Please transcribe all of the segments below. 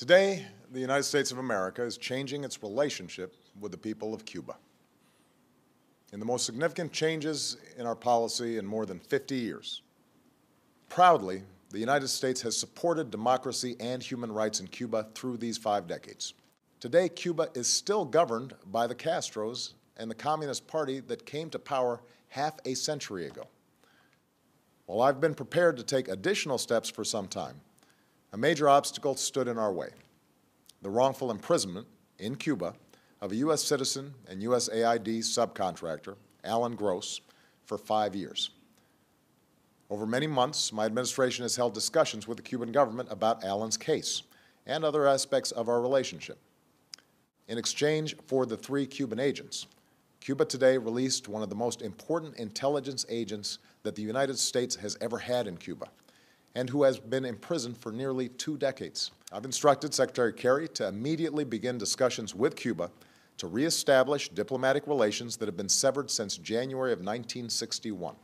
Today, the United States of America is changing its relationship with the people of Cuba. In the most significant changes in our policy in more than 50 years, proudly, the United States has supported democracy and human rights in Cuba through these 5 decades. Today, Cuba is still governed by the Castros and the Communist Party that came to power half a century ago. While I've been prepared to take additional steps for some time, a major obstacle stood in our way: the wrongful imprisonment in Cuba of a U.S. citizen and USAID subcontractor, Alan Gross, for 5 years. Over many months, my administration has held discussions with the Cuban government about Alan's case and other aspects of our relationship. In exchange for the 3 Cuban agents, Cuba today released one of the most important intelligence agents that the United States has ever had in Cuba, and who has been imprisoned for nearly 2 decades. I've instructed Secretary Kerry to immediately begin discussions with Cuba to reestablish diplomatic relations that have been severed since January of 1961.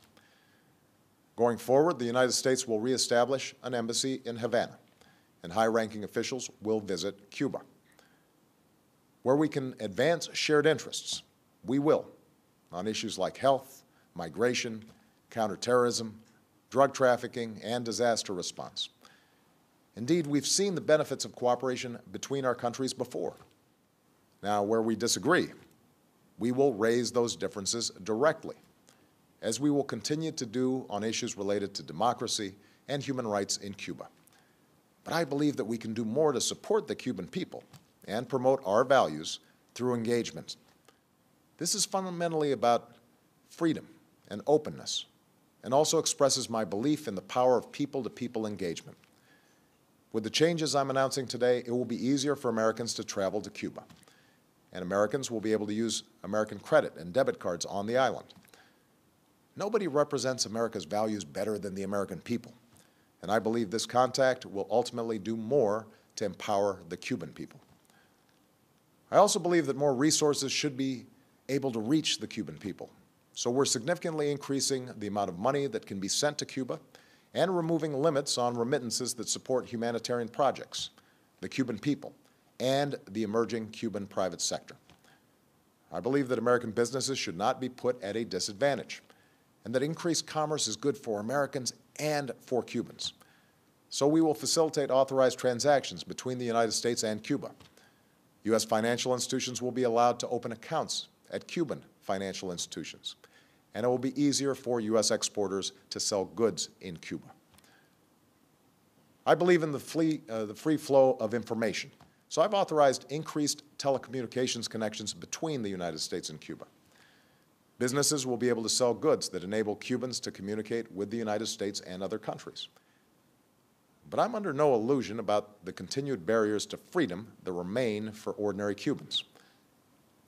Going forward, the United States will reestablish an embassy in Havana, and high-ranking officials will visit Cuba. Where we can advance shared interests, we will, on issues like health, migration, counterterrorism, drug trafficking, and disaster response. Indeed, we've seen the benefits of cooperation between our countries before. Now, where we disagree, we will raise those differences directly, as we will continue to do on issues related to democracy and human rights in Cuba. But I believe that we can do more to support the Cuban people and promote our values through engagement. This is fundamentally about freedom and openness, and also expresses my belief in the power of people-to-people engagement. With the changes I'm announcing today, it will be easier for Americans to travel to Cuba, and Americans will be able to use American credit and debit cards on the island. Nobody represents America's values better than the American people, and I believe this contact will ultimately do more to empower the Cuban people. I also believe that more resources should be able to reach the Cuban people, so we're significantly increasing the amount of money that can be sent to Cuba and removing limits on remittances that support humanitarian projects, the Cuban people, and the emerging Cuban private sector. I believe that American businesses should not be put at a disadvantage, and that increased commerce is good for Americans and for Cubans. So we will facilitate authorized transactions between the United States and Cuba. U.S. financial institutions will be allowed to open accounts at Cuban financial institutions, and it will be easier for U.S. exporters to sell goods in Cuba. I believe in the free flow of information, so I've authorized increased telecommunications connections between the United States and Cuba. Businesses will be able to sell goods that enable Cubans to communicate with the United States and other countries. But I'm under no illusion about the continued barriers to freedom that remain for ordinary Cubans.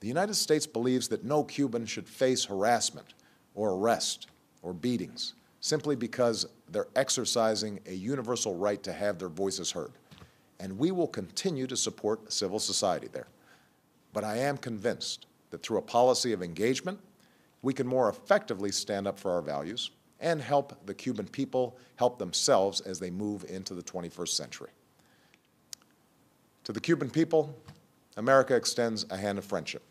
The United States believes that no Cuban should face harassment or arrest or beatings simply because they're exercising a universal right to have their voices heard. And we will continue to support civil society there. But I am convinced that through a policy of engagement, we can more effectively stand up for our values and help the Cuban people help themselves as they move into the 21st century. To the Cuban people, America extends a hand of friendship.